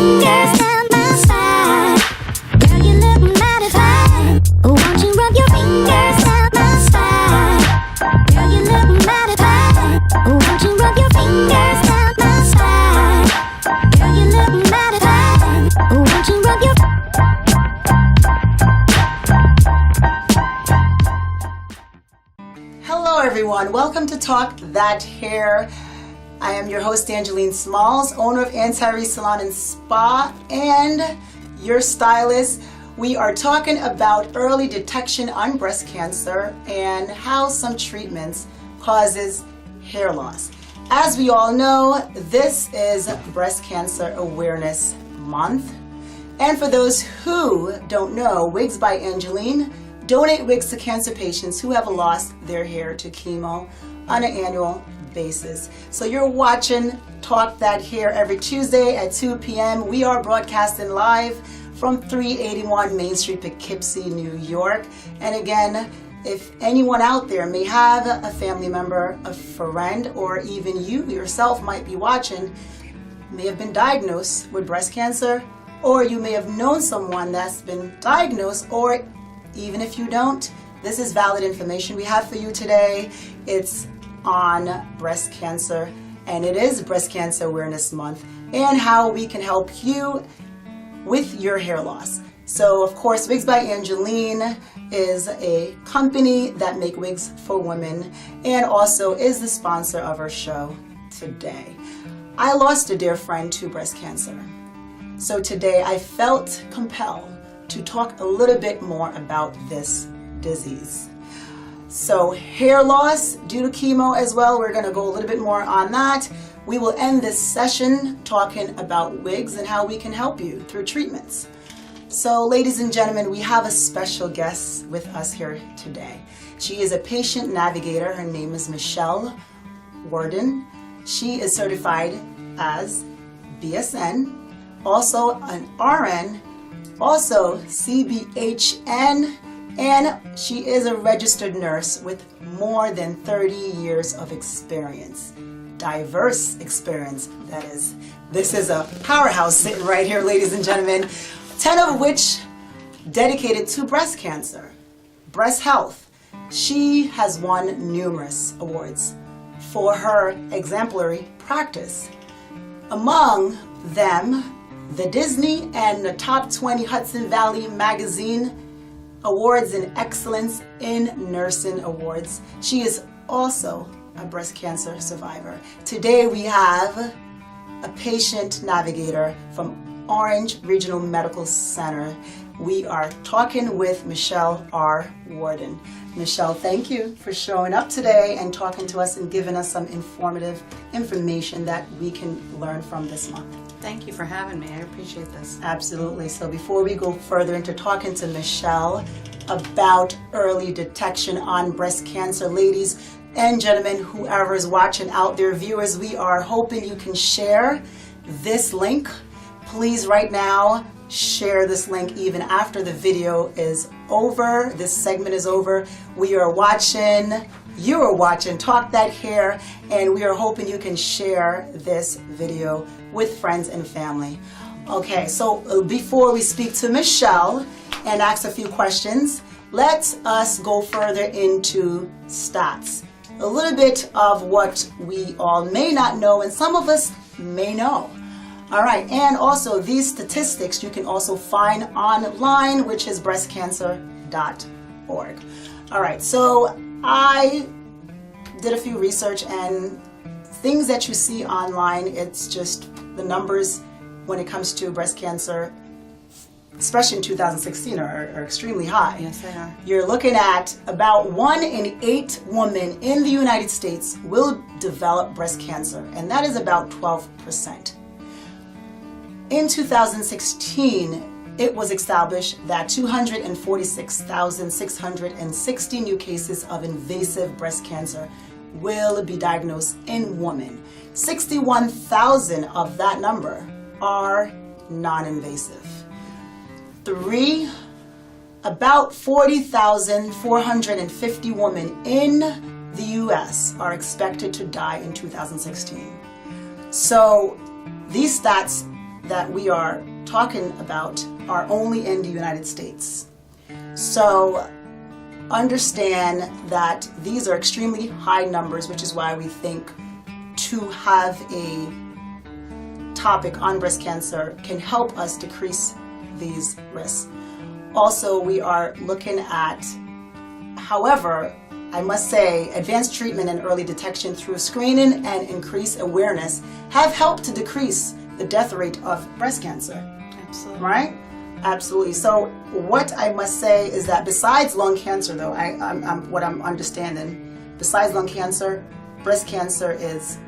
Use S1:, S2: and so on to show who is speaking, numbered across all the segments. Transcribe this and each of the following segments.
S1: fingers down my spine. Girl, you look mighty fine. Won't you rub your fingers down my spine? Girl, you look mighty fine. Won't you rub your fingers down my spine? Girl, you look mighty fine. Won't you rub your
S2: Hello everyone, welcome to Talk That Hair. I am your host Angeline Smalls, owner of Antares Salon and Spa and your stylist. We are talking about early detection on breast cancer and how some treatments causes hair loss. As we all know, this is Breast Cancer Awareness Month. And for those who don't know, Wigs by Angeline donate wigs to cancer patients who have lost their hair to chemo on an annual basis. So you're watching Talk That Hair every Tuesday at 2 p.m. We are broadcasting live from 381 Main Street, Poughkeepsie, New York. And again, if anyone out there may have a family member, a friend, or even you yourself might be watching, may have been diagnosed with breast cancer, or you may have known someone that's been diagnosed, or even if you don't, this is valid information we have for you today. It's on breast cancer, and it is Breast Cancer Awareness Month, and how we can help you with your hair loss. So, of course, Wigs by Angeline is a company that make wigs for women, and also is the sponsor of our show today. I lost a dear friend to breast cancer, so today I felt compelled to talk a little bit more about this disease. So hair loss due to chemo as well, we're going to go a little bit more on that. We will end this session talking about wigs and how we can help you through treatments. So ladies and gentlemen, we have a special guest with us here today. She is a patient navigator. Her name is Michelle Worden. She is certified as BSN, also an RN, also CBHN, and she is a registered nurse with more than 30 years of experience. Diverse experience, that is. This is a powerhouse sitting right here, ladies and gentlemen, 10 of which dedicated to breast cancer, breast health. She has won numerous awards for her exemplary practice. Among them, the Disney and the Top 20 Hudson Valley Magazine Awards in Excellence in Nursing Awards. She is also a breast cancer survivor. Today we have a patient navigator from Orange Regional Medical Center. We are talking with Michelle R. Worden. Michelle, thank you for showing up today and talking to us and giving us some informative information that we can learn from this month.
S3: Thank you for having me. I appreciate this.
S2: Absolutely. So before we go further into talking to Michelle about early detection on breast cancer, ladies and gentlemen, whoever is watching out there, viewers, we are hoping you can share this link. Please right now share this link even after the video is over, this segment is over. We are watching, you are watching Talk That Hair, and we are hoping you can share this video with friends and family. Okay, so before we speak to Michelle and ask a few questions, let us go further into stats. A little bit of what we all may not know and some of us may know. All right, and also these statistics you can also find online, which is breastcancer.org. All right, so I did a few research, and things that you see online, it's just the numbers when it comes to breast cancer, especially in 2016, are extremely high.
S3: Yes, they are.
S2: You're looking at about 1 in 8 women in the United States will develop breast cancer, and that is about 12%. In 2016, it was established that 246,660 new cases of invasive breast cancer will be diagnosed in women. 61,000 of that number are non-invasive. About 40,450 women in the U.S. are expected to die in 2016. So these stats that we are talking about are only in the United States. So understand that these are extremely high numbers, which is why we think to have a topic on breast cancer can help us decrease these risks. Also, we are looking at, however, I must say, advanced treatment and early detection through screening and increased awareness have helped to decrease the death rate of breast cancer.
S3: Absolutely.
S2: Right? Absolutely. So what I must say is that besides lung cancer, though, what I'm understanding, besides lung cancer, breast cancer is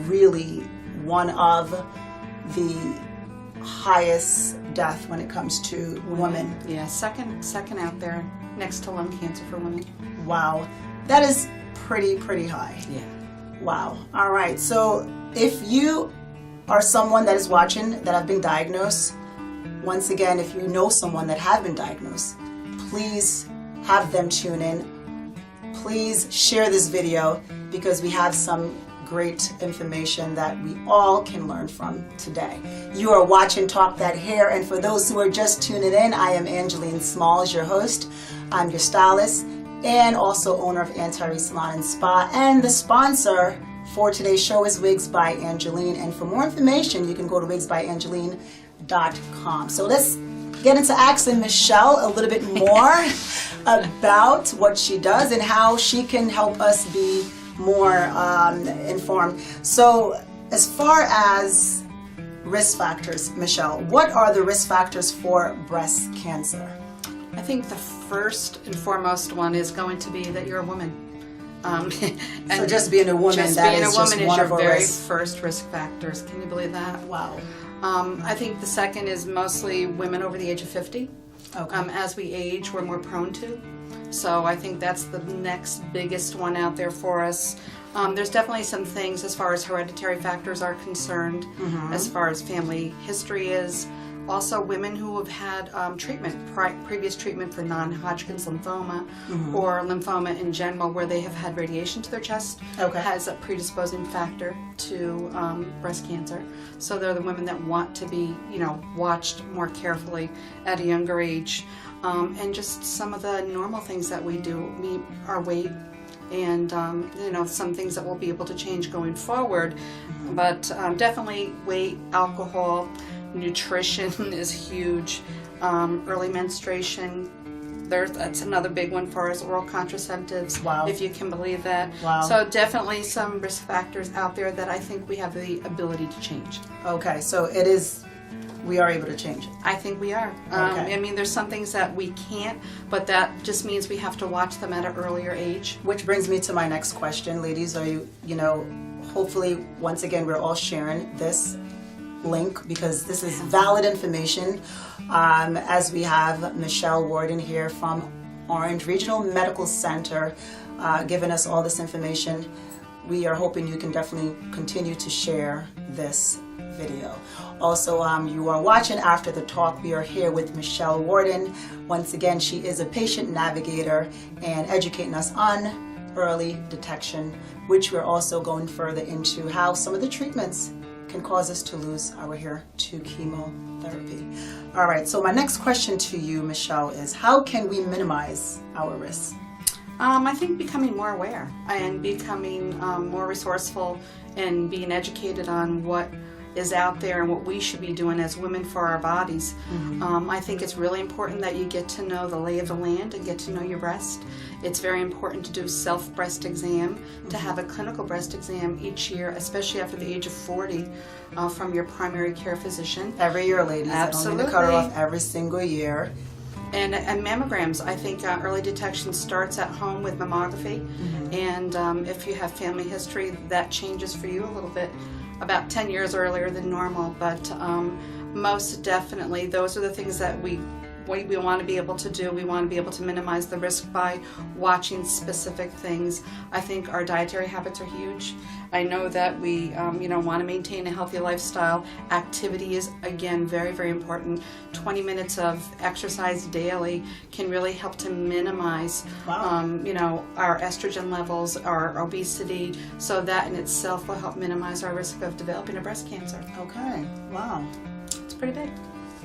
S2: really one of the highest death when it comes to women.
S3: Yeah, second out there next to lung cancer for women.
S2: Wow. That is pretty high.
S3: Yeah.
S2: Wow. All right. So if you are someone that is watching that have been diagnosed, once again, if you know someone that have been diagnosed, please have them tune in. Please share this video because we have some great information that we all can learn from today. You are watching Talk That Hair, and for those who are just tuning in, I am Angeline Smalls, your host. I'm your stylist and also owner of Antares Salon and Spa, and the sponsor for today's show is Wigs by Angeline. And for more information, you can go to wigsbyangeline.com. So let's get into asking Michelle a little bit more about what she does and how she can help us be more informed. So as far as risk factors, Michelle, what are the risk factors for breast cancer?
S3: I think the first and foremost one is going to be that you're a woman. And
S2: So just being a woman,
S3: just
S2: that
S3: being
S2: is
S3: a woman
S2: just
S3: is
S2: one
S3: your
S2: of our
S3: very
S2: risks.
S3: first risk factors. Can you believe that?
S2: Wow.
S3: I think the second is mostly women over the age of 50.
S2: Okay.
S3: As we age, we're more prone to. So I think that's the next biggest one out there for us. There's definitely some things as far as hereditary factors are concerned, as far as family history is. Also, women who have had previous treatment for non-Hodgkin's lymphoma or lymphoma in general, where they have had radiation to their chest, has a predisposing factor to breast cancer. So they're the women that want to be, watched more carefully at a younger age. And just some of the normal things that we do, our weight, and some things that we'll be able to change going forward. But definitely weight, alcohol, nutrition is huge. Early menstruation, that's another big one for us. Oral contraceptives,
S2: Wow.
S3: if you can believe that.
S2: Wow.
S3: So definitely some risk factors out there that I think we have the ability to change.
S2: Okay, so we are able to change it.
S3: I think we are.
S2: Okay.
S3: I mean, there's some things that we can't, but that just means we have to watch them at an earlier age.
S2: Which brings me to my next question. Ladies, are you hopefully, once again, we're all sharing this link because this is valid information. As we have Michelle Warden here from Orange Regional Medical Center giving us all this information, we are hoping you can definitely continue to share this video. Also, you are watching after the talk. We are here with Michelle Warden. Once again, she is a patient navigator and educating us on early detection, which we're also going further into how some of the treatments can cause us to lose our hair to chemotherapy. All right, so my next question to you, Michelle, is how can we minimize our risks?
S3: I think becoming more aware and becoming more resourceful and being educated on what is out there and what we should be doing as women for our bodies. I think it's really important that you get to know the lay of the land and get to know your breast. It's very important to do self-breast exam, to have a clinical breast exam each year, especially after the age of 40, from your primary care physician.
S2: Every year, ladies.
S3: Absolutely.
S2: I don't mean to cut her off, every single year.
S3: And mammograms, I think early detection starts at home with mammography. And if you have family history, that changes for you a little bit, about 10 years earlier than normal. But most definitely, those are the things that we what we want to be able to do. We want to be able to minimize the risk by watching specific things. I think our dietary habits are huge. I know that we, want to maintain a healthy lifestyle. Activity is, again, very, very important. 20 minutes of exercise daily can really help to minimize, our estrogen levels, our obesity. So that in itself will help minimize our risk of developing a breast cancer.
S2: Okay. Wow.
S3: It's pretty big.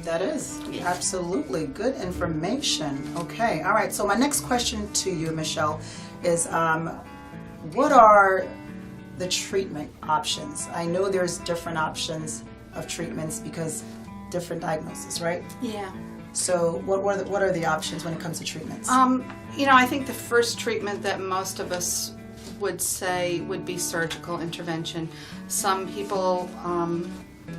S2: That is
S3: Yeah.
S2: absolutely good information. Okay. All right. So my next question to you, Michelle, is what are the treatment options? I know there's different options of treatments because different diagnoses, right?
S3: Yeah.
S2: So what are the options when it comes to treatments?
S3: I think the first treatment that most of us would say would be surgical intervention. Some people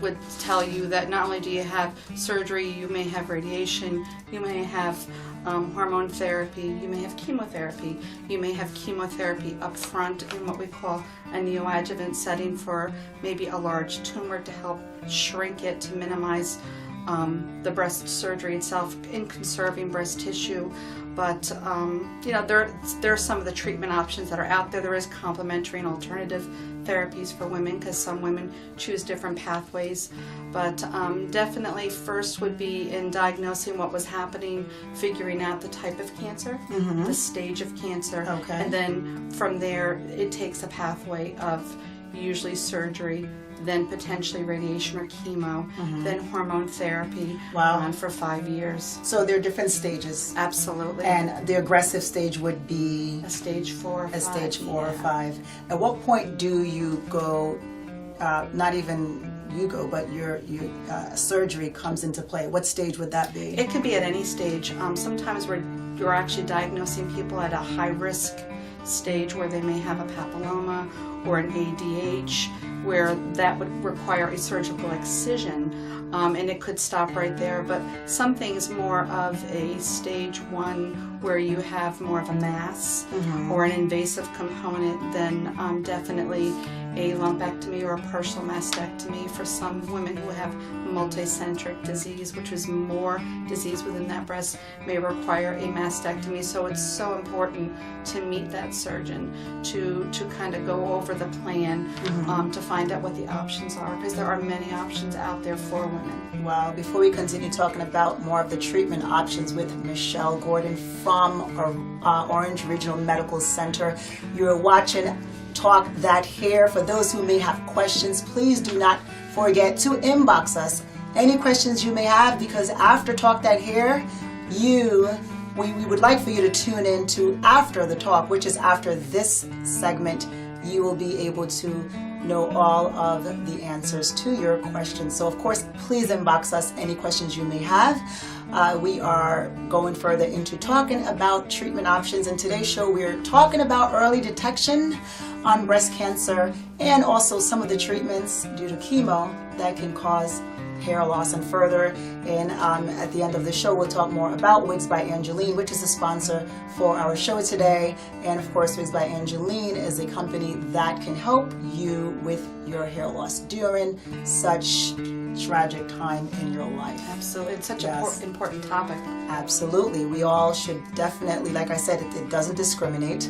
S3: would tell you that not only do you have surgery, you may have radiation, you may have hormone therapy, you may have chemotherapy, you may have chemotherapy up front in what we call a neoadjuvant setting for maybe a large tumor to help shrink it to minimize the breast surgery itself in conserving breast tissue. But there are some of the treatment options that are out there. There is complementary and alternative therapies for women because some women choose different pathways. But definitely first would be in diagnosing what was happening, figuring out the type of cancer, the stage of cancer,
S2: Okay.
S3: and then from there it takes a pathway of usually surgery, then potentially radiation or chemo, then hormone therapy.
S2: Wow.
S3: For 5 years.
S2: So there are different stages.
S3: Absolutely.
S2: And the aggressive stage would be
S3: a stage 4 or
S2: a
S3: 5.
S2: stage 4 or
S3: yeah.
S2: 5. At what point do you go, not even you go, but your surgery comes into play? What stage would that be?
S3: It could be at any stage. Sometimes we're actually diagnosing people at a high risk stage where they may have a papilloma or an ADH, where that would require a surgical excision, and it could stop right there. But some things more of a stage 1 where you have more of a mass or an invasive component, then definitely a lumpectomy or a partial mastectomy. For some women who have multicentric disease, which is more disease within that breast, may require a mastectomy. So it's so important to meet that surgeon, to kind of go over the plan, to find out what the options are, because there are many options out there for women.
S2: Well, before we continue talking about more of the treatment options with Michelle Gordon from Orange Regional Medical Center, you're watching Talk That Hair. For those who may have questions, please do not forget to inbox us any questions you may have, because after Talk That Hair, we would like for you to tune in to After the Talk, which is after this segment. You will be able to know all of the answers to your questions. So of course, please inbox us any questions you may have. We are going further into talking about treatment options. In today's show, we're talking about early detection on breast cancer and also some of the treatments due to chemo that can cause hair loss. And further, and at the end of the show, we'll talk more about Wigs by Angeline, which is a sponsor for our show today. And of course, Wigs by Angeline is a company that can help you with your hair loss during such tragic time in your life.
S3: Absolutely. It's such
S2: Yes.
S3: an important topic.
S2: Absolutely. We all should definitely, like I said, it doesn't discriminate.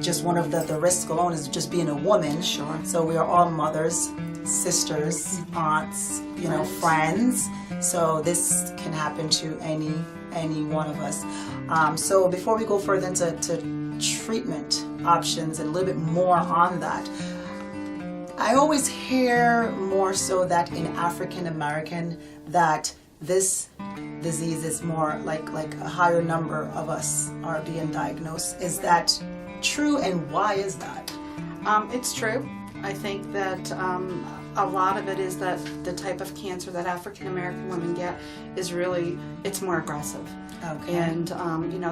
S2: Just one of the risks alone is just being a woman.
S3: Sure.
S2: So we are all mothers, sisters, aunts, friends. So this can happen to any one of us. So before we go further into treatment options and a little bit more on that, I always hear more so that in African American that this disease is more like a higher number of us are being diagnosed. Is that true, and why is that?
S3: It's true. I think that a lot of it is that the type of cancer that African American women get is really, it's more aggressive.
S2: Okay.
S3: And,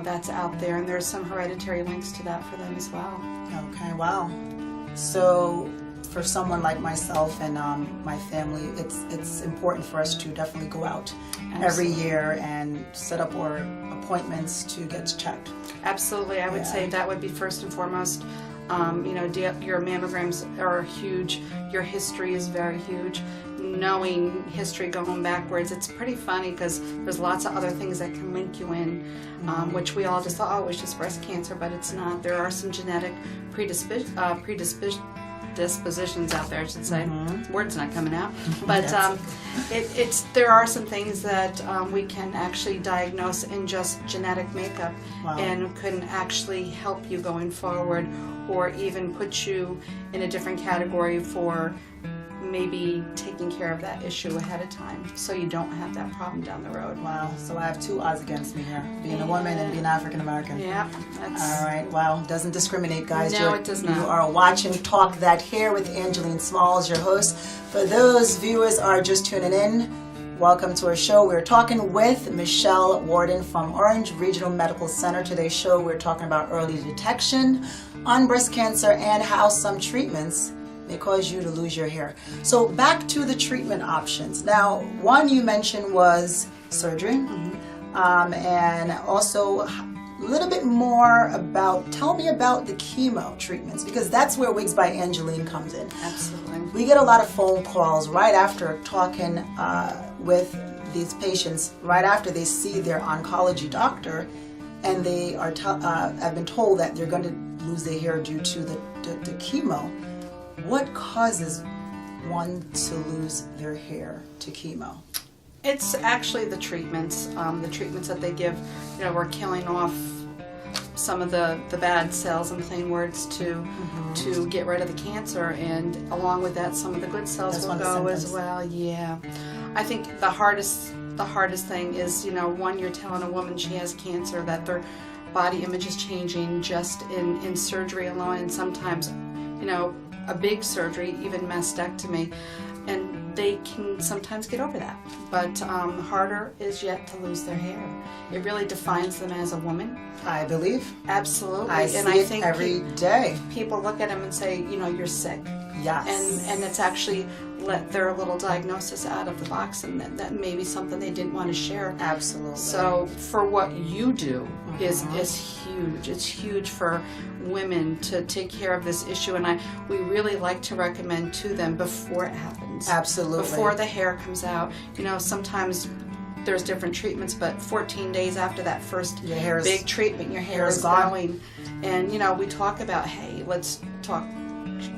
S3: that's out there, and there's some hereditary links to that for them as well.
S2: Okay, wow. So for someone like myself and my family, it's important for us to definitely go out every year and set up our appointments to get checked.
S3: Absolutely. I would
S2: Yeah.
S3: say that would be first and foremost. Your mammograms are huge. Your history is very huge. Knowing history going backwards, it's pretty funny because there's lots of other things that can link you in, which we all just thought, oh, it's just breast cancer, but it's not. There are some genetic predispositions out there, I should say. Word's not coming out, but there are some things that we can actually diagnose in just genetic makeup, and can actually help you going forward, or even put you in a different category for maybe taking care of that issue ahead of time, so you don't have that problem down the road.
S2: Wow, so I have two odds against me here, being a woman and being African American.
S3: Yeah, that's...
S2: All right, wow, doesn't discriminate, guys.
S3: No, it does not.
S2: You are watching Talk That Hair with Angeline Smalls, your host. For those viewers are just tuning in, welcome to our show. We're talking with Michelle Warden from Orange Regional Medical Center. Today's show, we're talking about early detection on breast cancer and how some treatments may cause you to lose your hair. So back to the treatment options. Now, one you mentioned was surgery, and also a little bit more about, tell me about the chemo treatments, because that's where Wigs by Angeline comes in.
S3: Absolutely.
S2: We get a lot of phone calls right after talking with these patients, right after they see their oncology doctor, and they are have been told that they're going to lose their hair due to the chemo. What causes one to lose their hair to chemo?
S3: It's actually the treatments that they give. We're killing off some of the bad cells, in plain words, to get rid of the cancer, and along with that, some of the good cells will go as well. Yeah, I think the hardest thing is, one, you're telling a woman she has cancer, that their body image is changing just in surgery alone, and sometimes, a big surgery, even mastectomy, and they can sometimes get over that. But harder is yet to lose their hair. It really defines them as a woman.
S2: I believe.
S3: Absolutely.
S2: I see it every day.
S3: People look at them and say, you're sick.
S2: Yes.
S3: And it's actually let their little diagnosis out of the box, and that may be something they didn't want to share.
S2: Absolutely.
S3: So for what you do is huge. It's huge for women to take care of this issue, and we really like to recommend to them before it happens.
S2: Absolutely.
S3: Before the hair comes out. Sometimes there's different treatments, but 14 days after that first big treatment, your hair is going. And we talk about, hey, let's talk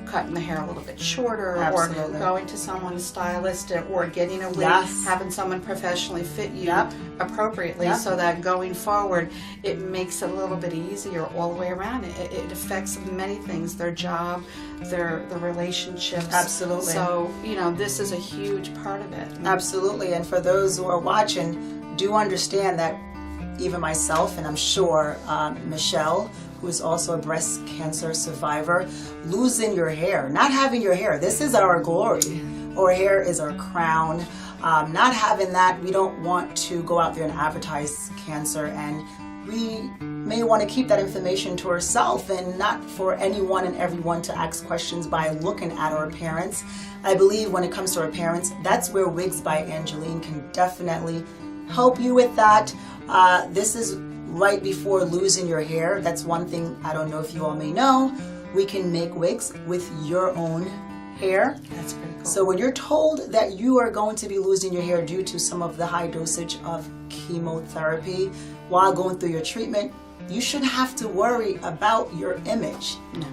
S3: cutting the hair a little bit shorter,
S2: Absolutely.
S3: or going to someone, a stylist, or getting a wig, having someone professionally fit you appropriately, so that going forward it makes it a little bit easier all the way around. It affects many things, their job, their relationships.
S2: Absolutely.
S3: So this is a huge part of it.
S2: Absolutely. And for those who are watching, do understand that even myself, and I'm sure Michelle, who is also a breast cancer survivor, losing your hair, not having your hair, this is our glory. Our hair is our crown. Not having that, we don't want to go out there and advertise cancer, and we may want to keep that information to ourselves and not for anyone and everyone to ask questions by looking at our appearance. I believe when it comes to our appearance, that's where Wigs by Angeline can definitely help you with that. This is right before losing your hair. That's one thing I don't know if you all may know. We can make wigs with your own hair.
S3: That's pretty cool.
S2: So when you're told that you are going to be losing your hair due to some of the high dosage of chemotherapy while going through your treatment, you shouldn't have to worry about your image.
S3: No.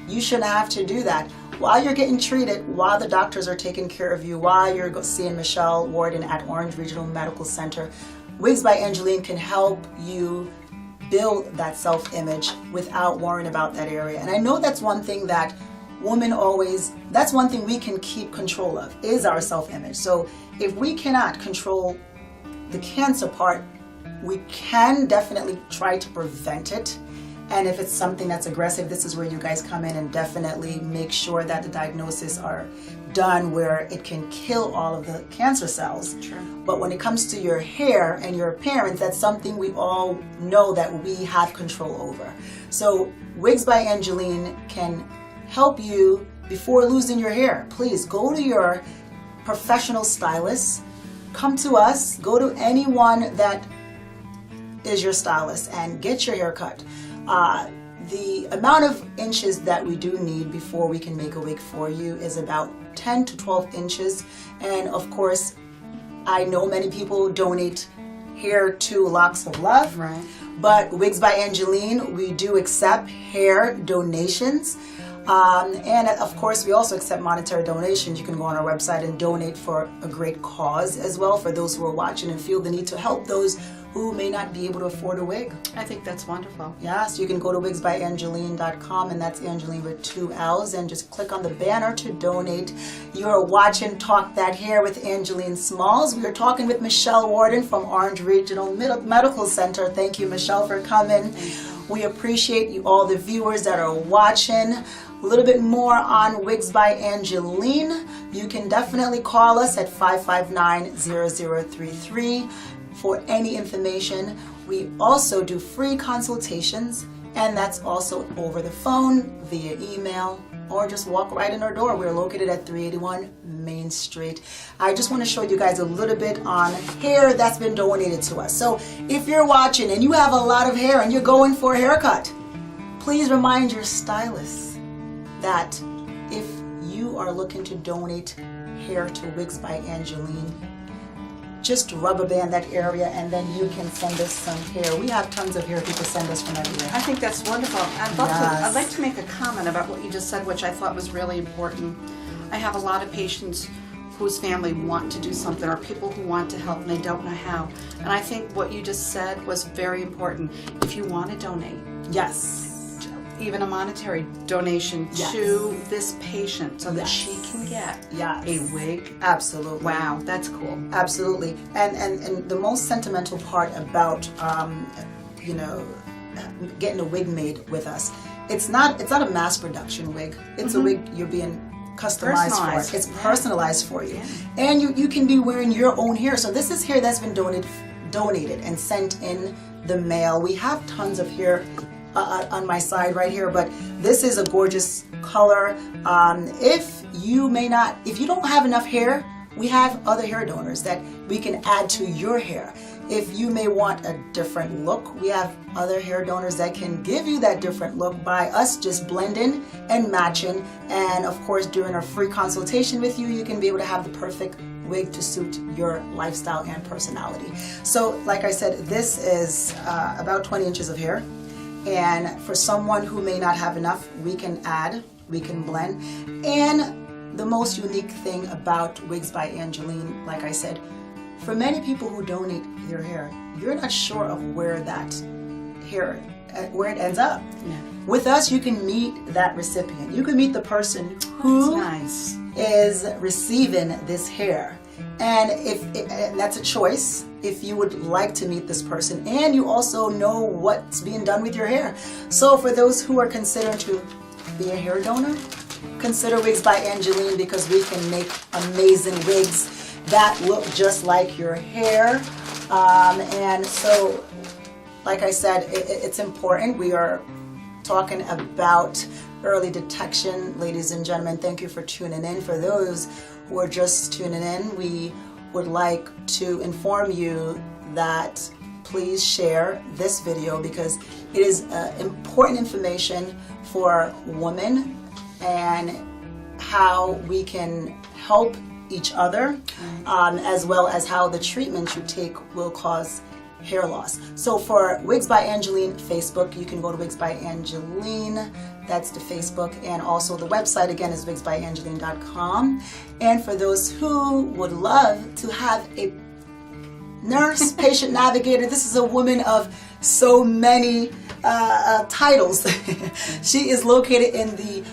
S2: You shouldn't have to do that. While you're getting treated, while the doctors are taking care of you, while you're seeing Michelle Warden at Orange Regional Medical Center, Wigs by Angeline can help you build that self-image without worrying about that area. And I know that's one thing that women always, that's one thing we can keep control of, is our self-image. So if we cannot control the cancer part, we can definitely try to prevent it. And if it's something that's aggressive, this is where you guys come in and definitely make sure that the diagnoses are done where it can kill all of the cancer cells.
S3: Sure.
S2: But when it comes to your hair and your appearance, that's something we all know that we have control over. So Wigs by Angeline can help you before losing your hair. Please go to your professional stylist, come to us, go to anyone that is your stylist and get your hair cut. the amount of inches that we do need before we can make a wig for you is about 10 to 12 inches. And of course, I know many people donate hair to Locks of Love.
S3: Right.
S2: But Wigs by Angeline, we do accept hair donations. And of course, we also accept monetary donations. You can go on our website and donate for a great cause as well, for those who are watching and feel the need to help those who may not be able to afford a wig.
S3: I think that's wonderful.
S2: Yes, you can go to wigsbyangeline.com, and that's Angeline with 2 L's, and just click on the banner to donate. You are watching Talk That Hair with Angeline Smalls. We are talking with Michelle Warden from Orange Regional Medical Center. Thank you, Michelle, for coming. We appreciate you, all the viewers that are watching. A little bit more on Wigs by Angeline. You can definitely call us at 559-0033 for any information. We also do free consultations, and that's also over the phone, via email, or just walk right in our door. We're located at 381 Main Street. I just want to show you guys a little bit on hair that's been donated to us. So if you're watching and you have a lot of hair and you're going for a haircut, please remind your stylist that if you are looking to donate hair to Wigs by Angeline, just rubber band that area and then you can send us some hair. We have tons of hair people send us from everywhere.
S3: I think that's wonderful. I'd like to make a comment about what you just said, which I thought was really important. I have a lot of patients whose family want to do something, or people who want to help and they don't know how. And I think what you just said was very important. If you want to donate,
S2: Yes.
S3: even a monetary donation
S2: Yes.
S3: to this patient so that
S2: Yes.
S3: she can get
S2: Yes.
S3: a wig.
S2: Absolutely.
S3: Wow, that's cool.
S2: Absolutely. And the most sentimental part about getting a wig made with us, it's not a mass production wig. It's a wig you're being customized
S3: Personalized.
S2: for. It's personalized for you. And you can be wearing your own hair. So this is hair that's been donated and sent in the mail. We have tons of hair on my side right here, but this is a gorgeous color. If you don't have enough hair, we have other hair donors that we can add to your hair. If you may want a different look, we have other hair donors that can give you that different look by us just blending and matching. And of course, during our free consultation with you, you can be able to have the perfect wig to suit your lifestyle and personality. So like I said, this is about 20 inches of hair. And for someone who may not have enough, we can add, we can blend. And the most unique thing about Wigs by Angeline, like I said, for many people who donate their hair, you're not sure of where that hair, where it ends up.
S3: Yeah.
S2: With us, you can meet that recipient. You can meet the person who
S3: Nice.
S2: is receiving this hair. And and that's a choice if you would like to meet this person, and you also know what's being done with your hair. So for those who are considering to be a hair donor, consider Wigs by Angeline, because we can make amazing wigs that look just like your hair. And so, like I said, it's important. We are talking about early detection. Ladies and gentlemen, thank you for tuning in. For those who are just tuning in, we would like to inform you that please share this video, because it is important information for women and how we can help each other, as well as how the treatment you take will cause hair loss. So for Wigs by Angeline Facebook, you can go to Wigs by Angeline. That's the Facebook, and also the website again is wigsbyangeline.com. And for those who would love to have a nurse, patient navigator, this is a woman of so many titles. She is located in the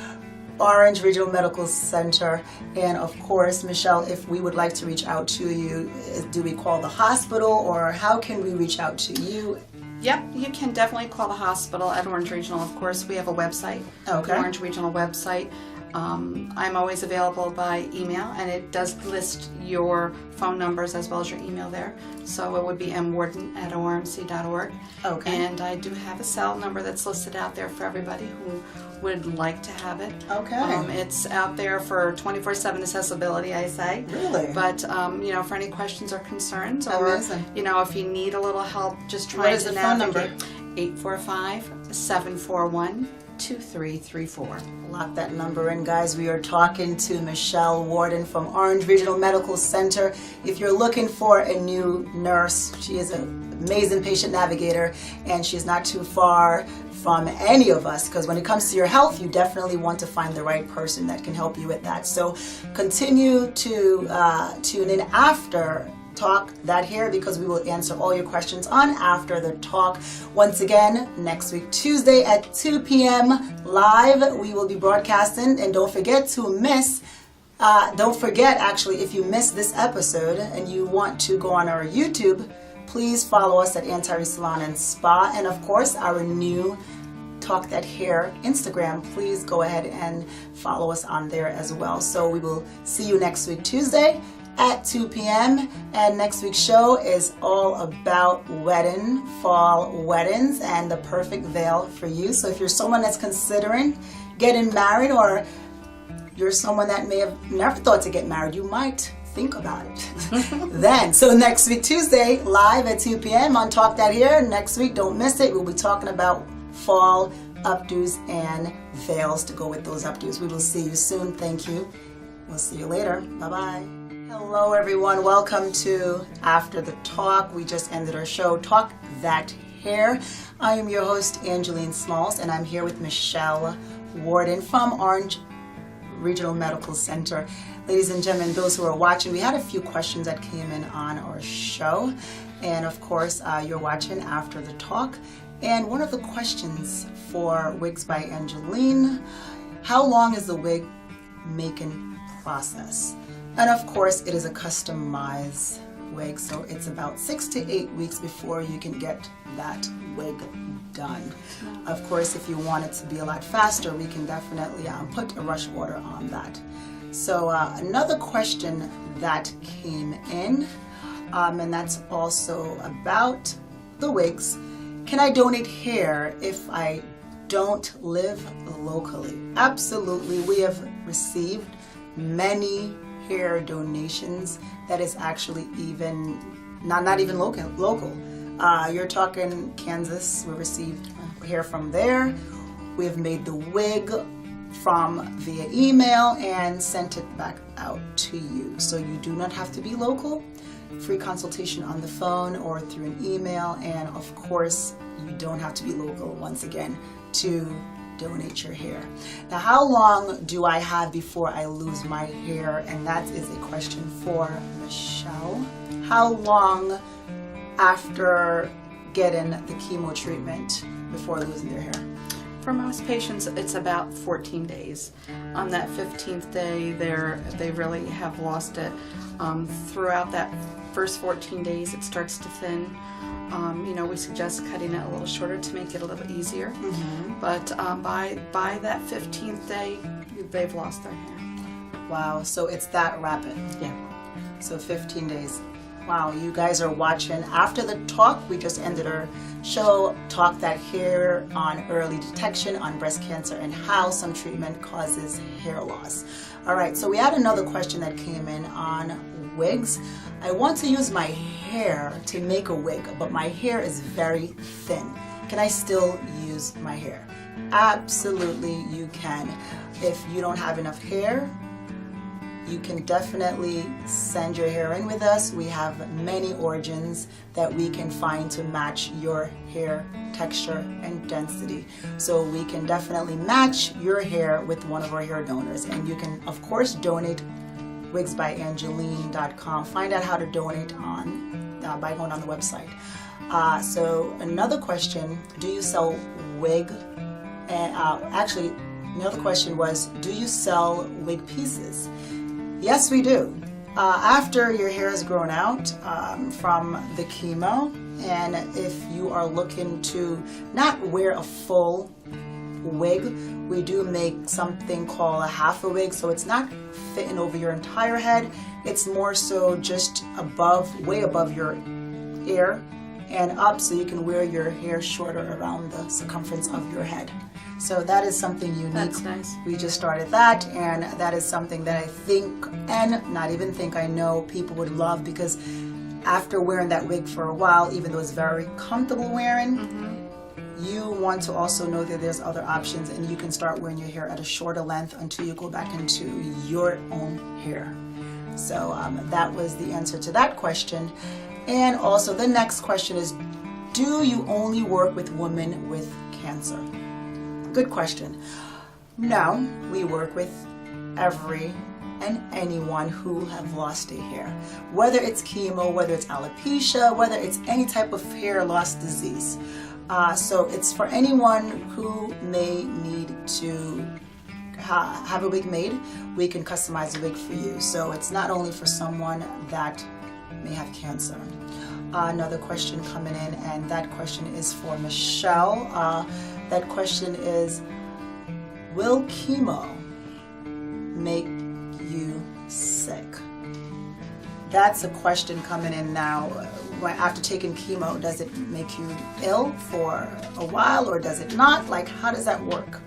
S2: Orange Regional Medical Center. And of course, Michelle, if we would like to reach out to you, do we call the hospital, or how can we reach out to you?
S3: Yep, you can definitely call the hospital at Orange Regional. Of course, we have a website,
S2: Okay.
S3: the Orange Regional website. I'm always available by email, and it does list your phone numbers as well as your email there. So it would be mwarden@omc.org.
S2: Okay.
S3: And I do have a cell number that's listed out there for everybody who would like to have it.
S2: Okay.
S3: It's out there for 24/7 accessibility, I say.
S2: Really?
S3: But, for any questions or concerns, or,
S2: Amazing.
S3: if you need a little help just
S2: What
S3: trying
S2: is
S3: to
S2: the phone
S3: navigate.
S2: number?
S3: 845 741-2334.
S2: Lock that number in, guys. We are talking to Michelle Warden from Orange Regional Medical Center. If you're looking for a new nurse, she is an amazing patient navigator, and she's not too far from any of us, because when it comes to your health, you definitely want to find the right person that can help you with that. So continue to tune in after Talk That Hair, because we will answer all your questions on After the Talk. Once again, next week, Tuesday at 2 p.m. live, we will be broadcasting. And don't forget, actually, if you missed this episode and you want to go on our YouTube, please follow us at Antares Salon and Spa. And of course, our new Talk That Hair Instagram. Please go ahead and follow us on there as well. So we will see you next week, Tuesday at 2 p.m. And next week's show is all about fall weddings and the perfect veil for you. So if you're someone that's considering getting married, or you're someone that may have never thought to get married, you might think about it then. So next week, Tuesday, live at 2 p.m. on Talk That Hair. Next week, don't miss it. We'll be talking about fall updos and veils to go with those updos. We will see you soon. Thank you. We'll see you later. Bye-bye. Hello, everyone. Welcome to After the Talk. We just ended our show, Talk That Hair. I am your host, Angeline Smalls, and I'm here with Michelle Warden from Orange Regional Medical Center. Ladies and gentlemen, those who are watching, we had a few questions that came in on our show. And of course, you're watching After the Talk. And one of the questions for Wigs by Angeline, how long is the wig making process? And of course, it is a customized wig, so it's about 6 to 8 weeks before you can get that wig done. Of course, if you want it to be a lot faster, we can definitely put a rush order on that. So another question that came in, and that's also about the wigs. Can I donate hair if I don't live locally? Absolutely. We have received many hair donations that is actually even not even local. You're talking Kansas. We received hair from there. We have made the wig via email and sent it back out to you. So you do not have to be local. Free consultation on the phone or through an email, and of course you don't have to be local, once again, to donate your hair. Now, how long do I have before I lose my hair? And that is a question for Michelle. How long after getting the chemo treatment before losing their hair?
S3: For most patients, it's about 14 days. On that 15th day, they really have lost it. Throughout that first 14 days, it starts to thin. We suggest cutting it a little shorter to make it a little easier. Mm-hmm. But by that 15th day, they've lost their hair.
S2: Wow, so it's that rapid.
S3: Yeah.
S2: So 15 days. Wow, you guys are watching After the Talk. We just ended our show, Talk That Hair, on early detection on breast cancer and how some treatment causes hair loss. All right, so we had another question that came in on wigs. I want to use my hair to make a wig, but my hair is very thin. Can I still use my hair? Absolutely, you can. If you don't have enough hair, you can definitely send your hair in with us. We have many origins that we can find to match your hair texture and density. So we can definitely match your hair with one of our hair donors. And you can, of course, donate wigsbyangeline.com. Find out how to donate by going on the website. So another question, do you sell wig? Actually, another question was, do you sell wig pieces? Yes, we do. After your hair has grown out from the chemo, and if you are looking to not wear a full wig, we do make something called a half a wig, so it's not fitting over your entire head. It's more so just way above your ear and up, so you can wear your hair shorter around the circumference of your head. So that is something unique.
S3: That's nice.
S2: We just started that, and that is something that I think, and not even think, I know people would love, because after wearing that wig for a while, even though it's very comfortable wearing, you want to also know that there's other options, and you can start wearing your hair at a shorter length until you go back into your own hair. So that was the answer to that question. And also the next question is, do you only work with women with cancer? Good question. No, we work with every and anyone who have lost their hair, whether it's chemo, whether it's alopecia, whether it's any type of hair loss disease. So it's for anyone who may need to have a wig made. We can customize a wig for you. So it's not only for someone that may have cancer. Another question coming in, and that question is for Michelle. That question is, will chemo make you sick? That's a question coming in now. After taking chemo, does it make you ill for a while, or does it not? Like, how does that work?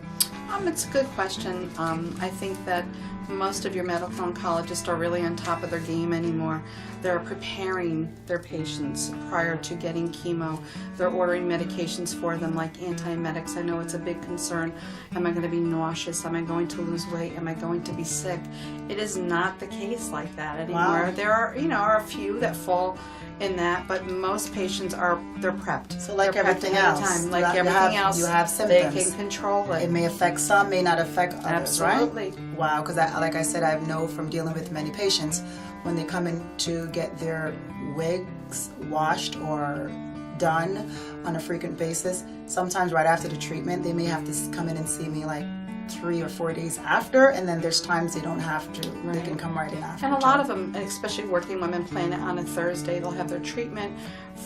S3: It's a good question. I think that most of your medical oncologists are really on top of their game anymore. They're preparing their patients prior to getting chemo. They're ordering medications for them, like antiemetics. I know it's a big concern. Am I going to be nauseous? Am I going to lose weight? Am I going to be sick? It is not the case like that anymore.
S2: Wow.
S3: There are a few that fall in that, but most patients they're prepped.
S2: So like
S3: They're prepped
S2: everything
S3: ahead of
S2: else,
S3: time. Like
S2: you
S3: everything else,
S2: you have
S3: they
S2: symptoms.
S3: can control it.
S2: It may affect some, may not affect others,
S3: Absolutely.
S2: right? Wow, because like I said, I know from dealing with many patients, when they come in to get their wigs washed or done on a frequent basis, sometimes right after the treatment, they may have to come in and see me like 3 or 4 days after, and then there's times they don't have to. They
S3: Right.
S2: can come right in after.
S3: And a lot of them, especially working women, plan it on a Thursday. They'll have their treatment.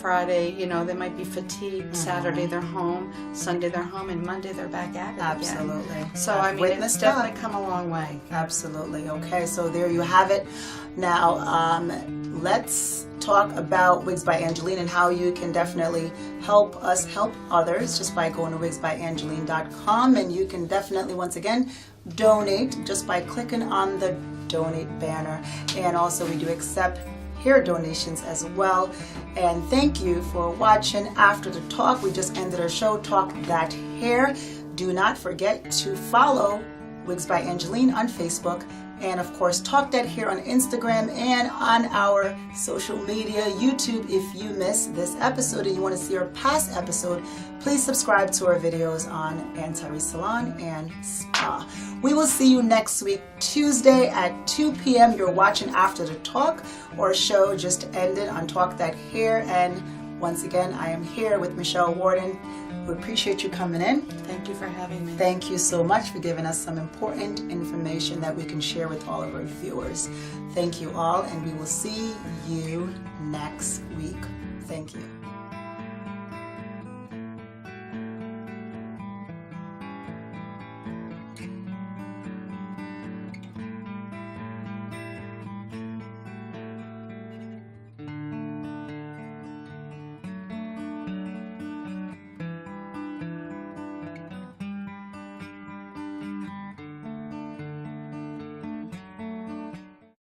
S3: Friday, they might be fatigued. Saturday, they're home. Sunday, they're home. And Monday, they're back at it again.
S2: Absolutely.
S3: So,
S2: I've
S3: it's
S2: witnessed that.
S3: definitely come a long way.
S2: Absolutely. Okay, so there you have it. Now, let's talk about Wigs by Angeline and how you can definitely help us help others just by going to wigsbyangeline.com, and you can definitely, once again, donate just by clicking on the donate banner. And also we do accept hair donations as well. And thank you for watching After the Talk. We just ended our show, Talk That Hair. Do not forget to follow Wigs by Angeline on Facebook, and of course Talk That Hair on Instagram and on our social media, YouTube. If you missed this episode and you want to see our past episode, please subscribe to our videos on Antares Salon and Spa. We will see you next week, Tuesday at 2 p.m. You're watching After the Talk. Our show just ended on Talk That Hair, and once again, I am here with Michelle Warden. We appreciate you coming in.
S3: Thank you for having me.
S2: Thank you so much for giving us some important information that we can share with all of our viewers. Thank you all, and we will see you next week. Thank you.